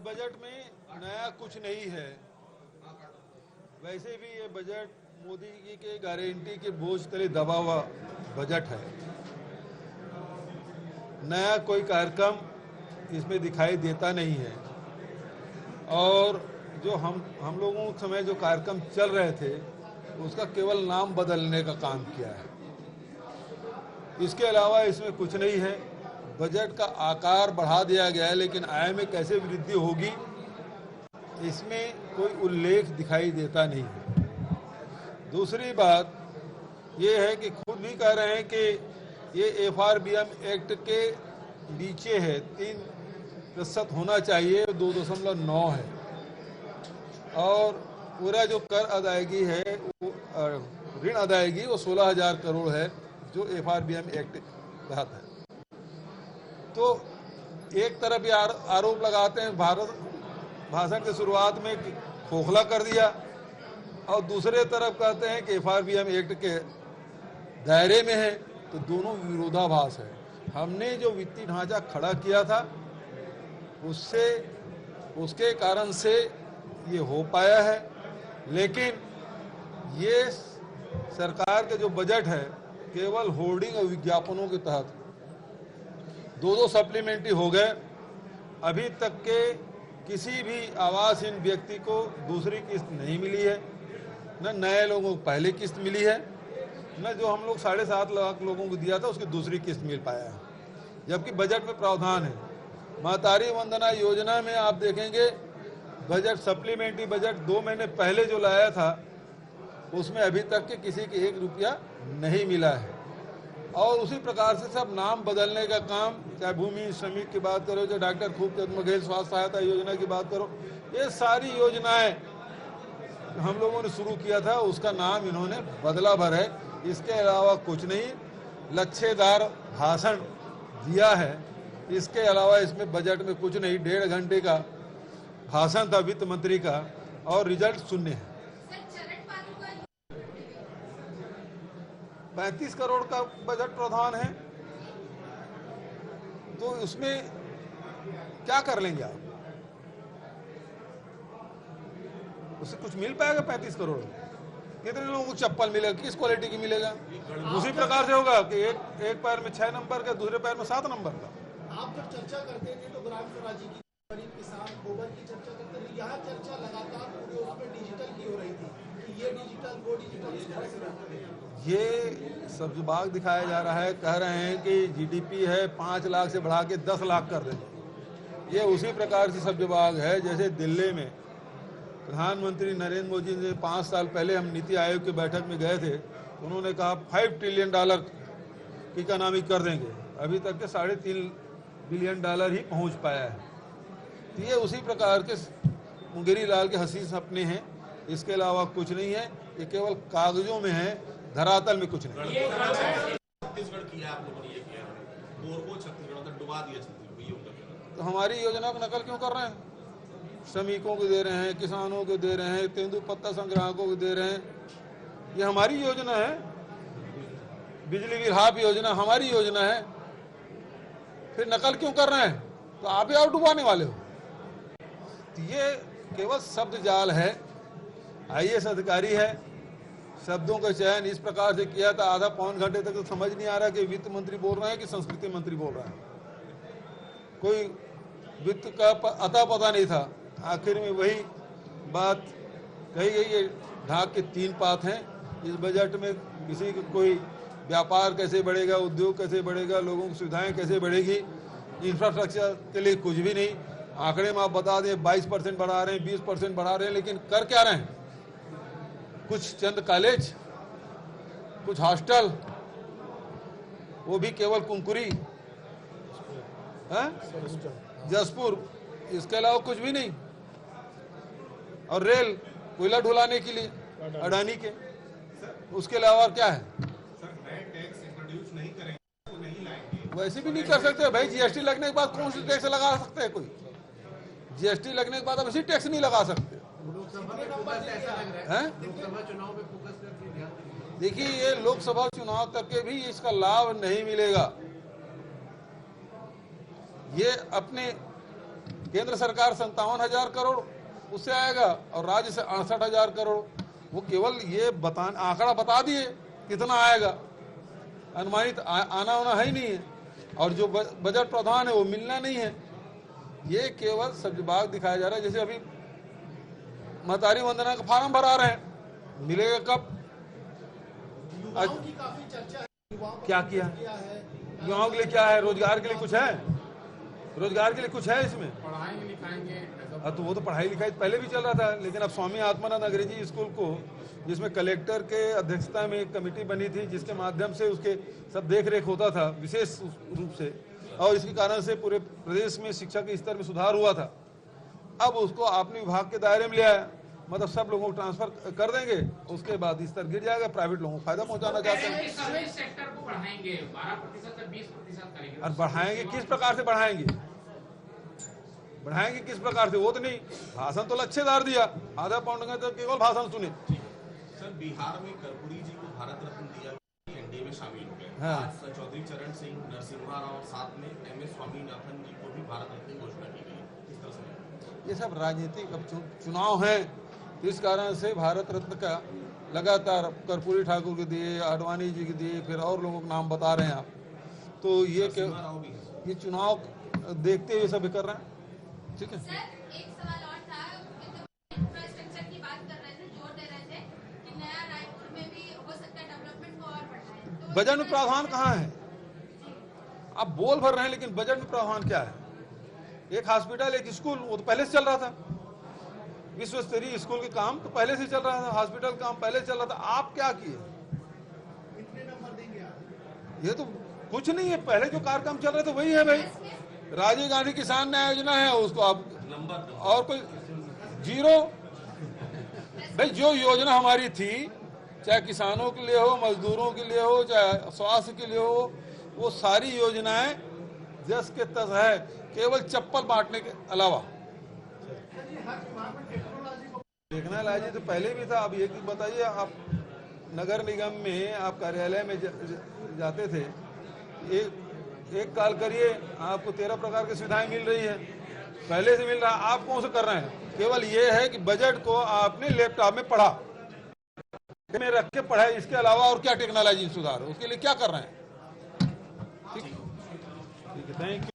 Budget में नया कुछ नहीं है। वैसे भी ये बजट मोदी जी के गारंटी के बोझ तले दबा हुआ बजट है। नया कोई कार्यक्रम इसमें दिखाई देता नहीं है। और जो हम लोगों के समय जो कार्यक्रम चल रहे थे उसका केवल नाम बदलने का काम किया है। इसके अलावा इसमें कुछ नहीं है। बजट का आकार बढ़ा दिया गया है, लेकिन आय में कैसे वृद्धि होगी इसमें कोई उल्लेख दिखाई देता नहीं है। दूसरी बात ये है कि खुद भी कह रहे हैं कि ये FRBM एक्ट के नीचे है, 3% होना चाहिए, 2.9 है। और पूरा जो कर अदायगी है, ऋण अदायगी वो 16,000 करोड़ है जो FRBM एक्ट तहत है। तो एक तरफ ये आरोप लगाते हैं भाषण की शुरुआत में कि खोखला कर दिया, और दूसरे तरफ कहते हैं कि FRBM एक्ट के दायरे में है। तो दोनों विरोधाभास है। हमने जो वित्तीय ढांचा खड़ा किया था उसके कारण से ये हो पाया है, लेकिन ये सरकार के जो बजट है केवल होर्डिंग और विज्ञापनों के तहत 2 सप्लीमेंट्री हो गए। अभी तक के किसी भी आवासहीन व्यक्ति को दूसरी किस्त नहीं मिली है, न नए लोगों को पहली किस्त मिली है, न जो हम लोग 7.5 लाख लोगों को दिया था उसकी दूसरी किस्त मिल पाया है। जबकि बजट में प्रावधान है। महतारी वंदना योजना में आप देखेंगे बजट सप्लीमेंट्री बजट 2 महीने पहले जो लाया था उसमें अभी तक के किसी के 1 रुपया नहीं मिला है। और उसी प्रकार से सब नाम बदलने का काम, चाहे भूमि श्रमिक की बात करो, चाहे डॉक्टर खूबचंद बघेल स्वास्थ्य सहायता योजना की बात करो, ये सारी योजनाएं हम लोगों ने शुरू किया था, उसका नाम इन्होंने बदला भर है। इसके अलावा कुछ नहीं। लच्छेदार भाषण दिया है, इसके अलावा इसमें बजट में कुछ नहीं। 1.5 घंटे का भाषण था वित्त मंत्री का और रिजल्ट शून्य है। 35 करोड़ का बजट प्रावधान है, तो उसमें क्या कर लेंगे आप? उससे कुछ मिल पाएगा? 35 करोड़ कितने लोगों को चप्पल मिलेगा? किस क्वालिटी की मिलेगा? उसी प्रकार से होगा कि एक पैर में 6 नंबर का, दूसरे पैर में 7 नंबर का। आप जब चर्चा करते थे तो ग्राम स्वराज की, गरीब किसान, गोबर की चर्चा करते थे। यहाँ चर्चा लगातार पूरे उसमें डिजिटल की हो रही थी कि ये डिजिटल, वो डिजिटल। ये सब्जबाग दिखाया जा रहा है। कह रहे हैं कि GDP है 5 लाख से बढ़ा के 10 लाख कर देंगे। ये उसी प्रकार से सब्जबाग है जैसे दिल्ली में प्रधानमंत्री नरेंद्र मोदी ने 5 साल पहले हम नीति आयोग की बैठक में गए थे, उन्होंने कहा $5 ट्रिलियन की इकोनॉमी कर देंगे। अभी तक के $3.5 बिलियन ही पहुंच पाया है। तो ये उसी प्रकार के मुंगेरी लाल के हंसी सपने हैं, इसके अलावा कुछ नहीं है। ये केवल कागजों में है, धरातल में कुछ नहीं। छत्तीसगढ़ किया आप लोगों ने, ये किया को छत्तीसगढ़ डुबा दिया छत्तीसगढ़। तो हमारी योजना को नकल क्यों कर रहे हैं? श्रमिकों को दे रहे हैं, किसानों को दे रहे हैं, तेंदुपत्ता संग्राहकों को दे रहे हैं। ये हमारी योजना है। बिजली विभाग योजना हमारी योजना है, फिर नकल क्यों कर रहे हैं? तो आप ही आप डुबाने वाले हो। तो ये केवल शब्द जाल है। IAS अधिकारी है, शब्दों का चयन इस प्रकार से किया था। आधा पौन घंटे तक तो समझ नहीं आ रहा कि वित्त मंत्री बोल रहे हैं कि संस्कृति मंत्री बोल रहे हैं। कोई वित्त का अता पता नहीं था। आखिर में वही बात कही गई है। ढाक के 3 पात हैं इस बजट में। किसी को कोई व्यापार कैसे बढ़ेगा, उद्योग कैसे बढ़ेगा, लोगों की सुविधाएं कैसे बढ़ेगी, इंफ्रास्ट्रक्चर के लिए कुछ भी नहीं। आंकड़े में आप बता दें 22% बढ़ा रहे हैं, 20% बढ़ा रहे हैं, लेकिन कर क्या रहे हैं? कुछ चंद कॉलेज, कुछ हॉस्टल, वो भी केवल कुंकुरी है, जसपुर, इसके अलावा कुछ भी नहीं। और रेल कोयला ढुलाने के लिए अडानी के, उसके अलावा क्या है? सर नए टैक्स इंट्रोड्यूस नहीं करेंगे तो नहीं लाएंगे। वैसे भी नहीं कर सकते भाई। GST लगने के बाद कौन सी टैक्स लगा सकते हैं? कोई GST लगने के बाद अब इसी टैक्स नहीं लगा सकते हैं। देखिए, ये लोकसभा चुनाव तक के भी इसका लाभ नहीं मिलेगा। ये अपने केंद्र सरकार 57,000 करोड़ उससे आएगा और राज्य से 68,000 करोड़। वो केवल ये आंकड़ा बता दिए कितना आएगा, अनुमानित आना होना है ही नहीं है। और जो बजट प्रावधान है वो मिलना नहीं है। ये केवल सब्जबाग दिखाया जा रहा है। जैसे अभी महतारी वंदना का फार्म भरा रहे हैं, मिलेगा कब? युवाओं की काफी चर्चा है। युवाओं को क्या किया है युवाओं के लिए? क्या है? रोजगार के लिए कुछ है? रोजगार के लिए कुछ है इसमें? पढ़ाएंगे लिखाएंगे। तो वो तो पढ़ाई लिखाई पहले भी चल रहा था, लेकिन अब स्वामी आत्मानंद अंग्रेजी स्कूल को, जिसमें कलेक्टर के अध्यक्षता में एक कमेटी बनी थी जिसके माध्यम से उसके सब देख रेख होता था विशेष रूप से, और इसके कारण से पूरे प्रदेश में शिक्षा के स्तर में सुधार हुआ था। अब उसको आपने विभाग के दायरे में लिया है, मतलब सब लोगों को ट्रांसफर कर देंगे, उसके बाद स्तर गिर जाएगा, प्राइवेट लोगों को फायदा पहुंचाना चाहते हैं। सर्विस सेक्टर को बढ़ाएंगे 12% से 20% करेंगे। और बढ़ाएंगे किस प्रकार से? बढ़ाएंगे किस प्रकार से? वो तो नहीं, भाषण तो लच्छेदार दिया, आधा पाउंड का तो केवल भाषण सुने। सर, बिहार में कर्पूरी जी को भारत रत्न दिया, एनडीए में शामिल हो गए। हाँ। आज चौधरी चरण सिंह, नरसिम्हा राव और साथ में एमएस स्वामीनाथन जी को भी भारत रत्न की घोषणा की गई। किस तरह से? ये सब राजनीतिक अब चुनाव है, इस कारण से भारत रत्न का लगातार कर्पूरी ठाकुर के दिए, आडवाणी जी के दिए, फिर और लोगों के नाम बता रहे हैं आप। तो ये ये चुनाव देखते हुए सब कर रहे हैं। ठीक है सर, एक सवाल और था। इंफ्रास्ट्रक्चर की बात कर रहे थे, जोर दे रहे थे कि नया रायपुर में भी हो सकता है डेवलपमेंट को और बढ़ाएं। तो बजट में प्रावधान कहाँ है? आप बोल भर रहे हैं, लेकिन बजट में प्रावधान क्या है? एक हॉस्पिटल, एक स्कूल, वो तो पहले से चल रहा था। विश्व स्तरीय स्कूल के काम तो पहले से चल रहा था, हॉस्पिटल काम पहले से चल रहा था। आप क्या किए? कितने नंबर देंगे आप? ये तो कुछ नहीं है, पहले जो कार्यक्रम चल रहे थे वही है भाई। राजीव गांधी किसान न्याय योजना है, उसको आप नंबर और कोई जीरो। भाई जो योजना हमारी थी, चाहे किसानों के लिए हो, मजदूरों के लिए हो, चाहे स्वास्थ्य के लिए हो, वो सारी योजनाएं जस के तस है, केवल चप्पल बांटने के अलावा। टेक्नोलॉजी तो पहले भी था। अब ये बताइए, आप नगर निगम में आप कार्यालय में जाते थे, एक कॉल करिए, आपको 13 प्रकार की सुविधाएं मिल रही है, पहले से मिल रहा। आप कौन से कर रहे हैं? केवल ये है कि बजट को आपने लैपटॉप में पढ़ा, में रख के पढ़ा, इसके अलावा और क्या टेक्नोलॉजी सुधार, उसके लिए क्या कर रहे हैं? ठीक है, थैंक यू।